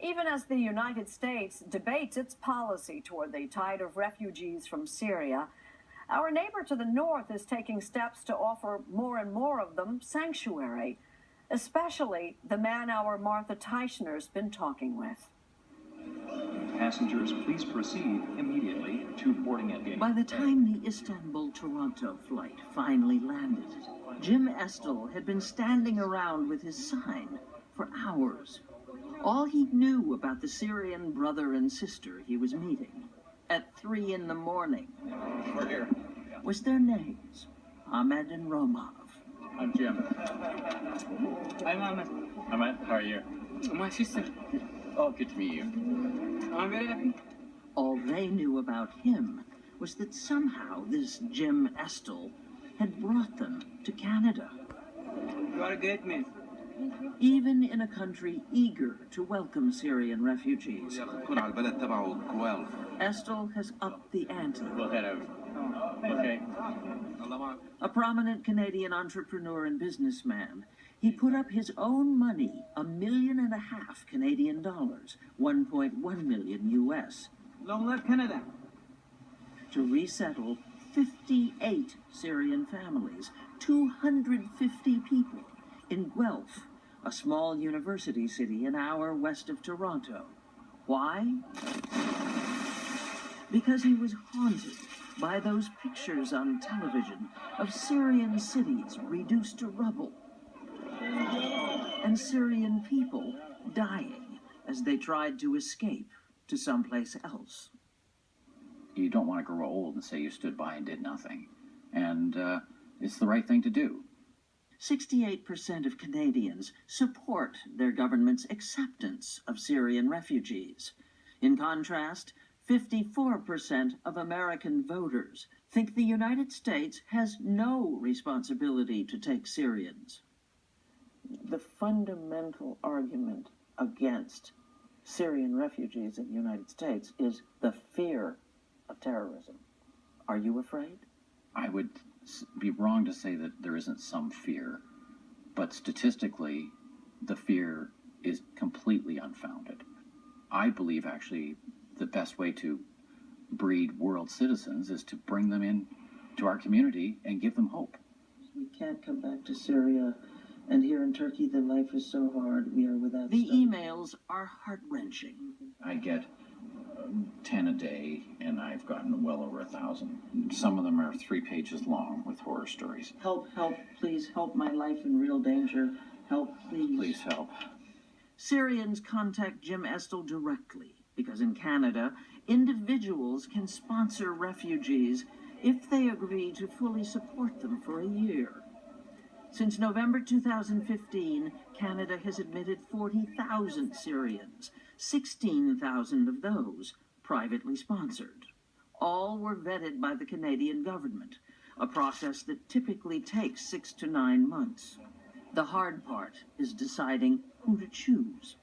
Even as the United States debates its policy toward the tide of refugees from Syria, our neighbor to the north is taking steps to offer more and more of them sanctuary, especially the man our Martha Teichner's been talking with. Passengers, please proceed immediately to boarding at gate. By the time the Istanbul-Toronto flight finally landed, Jim Estill had been standing around with his sign for hours. All he knew about the Syrian brother and sister he was meeting at 3 in the morning We're here. was their names, Ahmed and Romov. I'm Jim. I'm Ahmed. Ahmed, how are you? My sister. Oh, good to meet you. I'm very happy. All they knew about him was that somehow this Jim Estill had brought them to Canada. You are a great man. Even in a country eager to welcome Syrian refugees, Estill has upped the ante. We'll head out. Okay. A prominent Canadian entrepreneur and businessman, he put up his own money, $1.5 million Canadian dollars, 1.1 million US, Long live Canada. to resettle 58 Syrian families, 250 people, in Guelph, a small university city an hour west of Toronto. Why? Because he was haunted by those pictures on television of Syrian cities reduced to rubble and Syrian people dying as they tried to escape to someplace else. You don't want to grow old and say you stood by and did nothing. And it's the right thing to do. 68% of Canadians support their government's acceptance of Syrian refugees. In contrast, 54% of American voters think the United States has no responsibility to take Syrians. The fundamental argument against Syrian refugees in the United States is the fear of terrorism. Are you afraid? I would be wrong to say that there isn't some fear, but statistically, the fear is completely unfounded. I believe, actually, the best way to breed world citizens is to bring them in to our community and give them hope. We can't come back to Syria, and here in Turkey the life is so hard we are without... The emails are heart-wrenching. I get 10 a day, and I've gotten well over 1,000. Some of them are 3 pages long with horror stories. Help, help, please help, my life in real danger. Help, please. Please help. Syrians contact Jim Estill directly, because in Canada, individuals can sponsor refugees if they agree to fully support them for a year. Since November 2015, Canada has admitted 40,000 Syrians, 16,000 of those privately sponsored. All were vetted by the Canadian government, a process that typically takes 6 to 9 months. The hard part is deciding who to choose.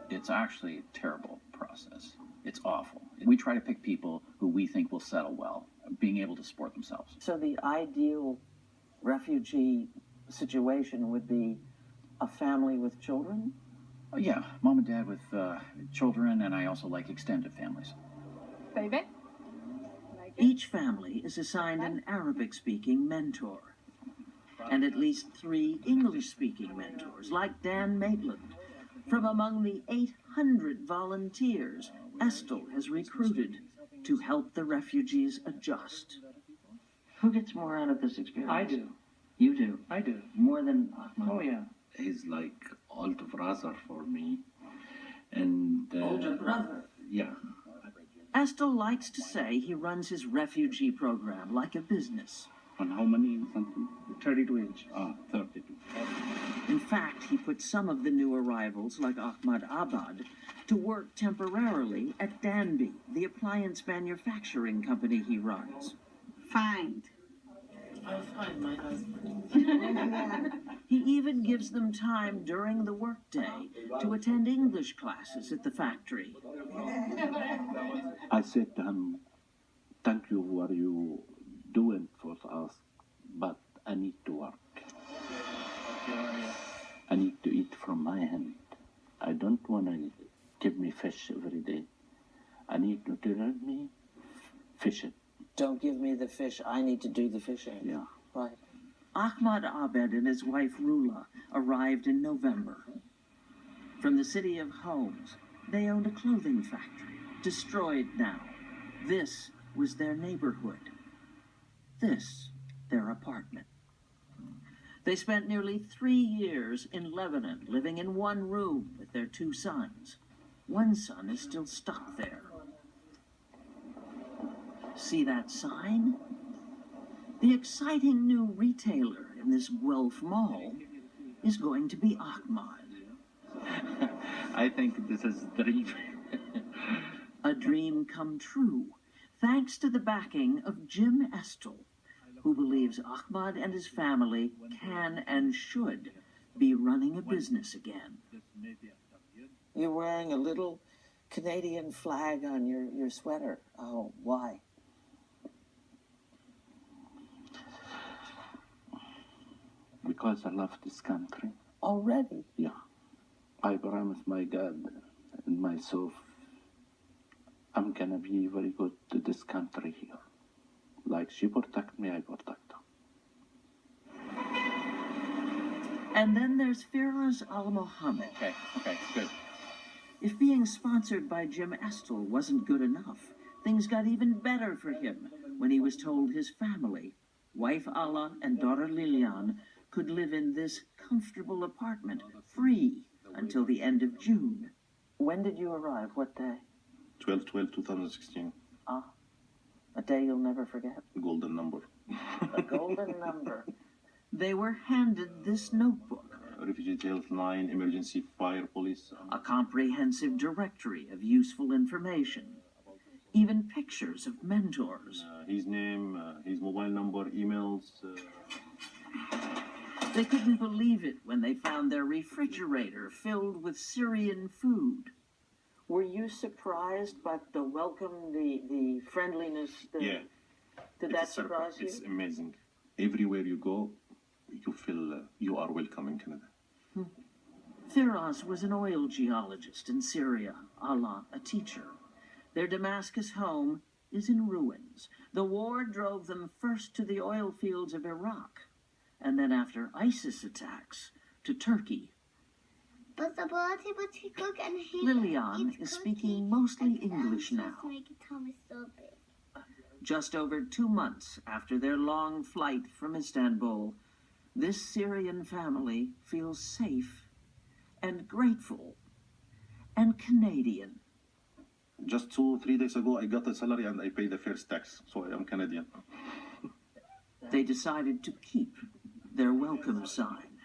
It's actually a terrible process. It's awful. We try to pick people who we think will settle well, being able to support themselves. So the ideal refugee situation would be a family with children? Yeah, mom and dad with children, and I also like extended families. Baby? Each family is assigned an Arabic-speaking mentor, and at least 3 English-speaking mentors, like Dan Maitland. From among the 800 volunteers Estill has recruited to help the refugees adjust. Who gets more out of this experience? I do. You do? I do. More than Ahmed? Oh, yeah. He's like older brother for me. And Older brother? yeah. Estill likes to say he runs his refugee program like a business. On how many something? 32 inch. 32. In fact, he put some of the new arrivals, like Ahmad Abad, to work temporarily at Danby, the appliance manufacturing company he runs. Find. I'll find my husband. He even gives them time during the workday to attend English classes at the factory. I said to him, thank you for what you doing for us, but I need to work. I need to eat from my hand. I don't want to give me fish every day. I need you to learn me fishing. Don't give me the fish. I need to do the fishing. Yeah. Right. Ahmad Abed and his wife Rula arrived in November. From the city of Homs, they owned a clothing factory, destroyed now. This was their neighborhood. This, their apartment. They spent nearly 3 years in Lebanon, living in one room with their 2 sons. One son is still stuck there. See that sign? The exciting new retailer in this Guelph mall is going to be Ahmad. I think this is the dream. A dream come true, thanks to the backing of Jim Estel, who believes Ahmad and his family can and should be running a business again. You're wearing a little Canadian flag on your sweater. Oh, why? Because I love this country. Already? Yeah. I promise my God and myself I'm gonna be very good to this country here. Like she protect me, I protect her. And then there's Firoz Al-Mohammed. Okay, good. If being sponsored by Jim Estel wasn't good enough, things got even better for him when he was told his family, wife Ala and daughter Lilian, could live in this comfortable apartment free until the end of June. When did you arrive? What day? 12/12/2016. Ah, a day you'll never forget. Golden number. A golden number. They were handed this notebook, Refugee details, 9, emergency, fire, police. a comprehensive directory of useful information, even pictures of mentors. His name, his mobile number, emails. They couldn't believe it when they found their refrigerator filled with Syrian food. Were you surprised by the welcome, the friendliness? Yeah. Did that surprise you? It's amazing. Everywhere you go, you feel you are welcome in Canada. Firoz was an oil geologist in Syria, Allah a teacher. Their Damascus home is in ruins. The war drove them first to the oil fields of Iraq, and then after ISIS attacks, to Turkey. Lilian is speaking mostly English now. Just over 2 months after their long flight from Istanbul, this Syrian family feels safe and grateful and Canadian. Just 2-3 days ago, I got a salary and I paid the first tax, so I am Canadian. They decided to keep their welcome sign.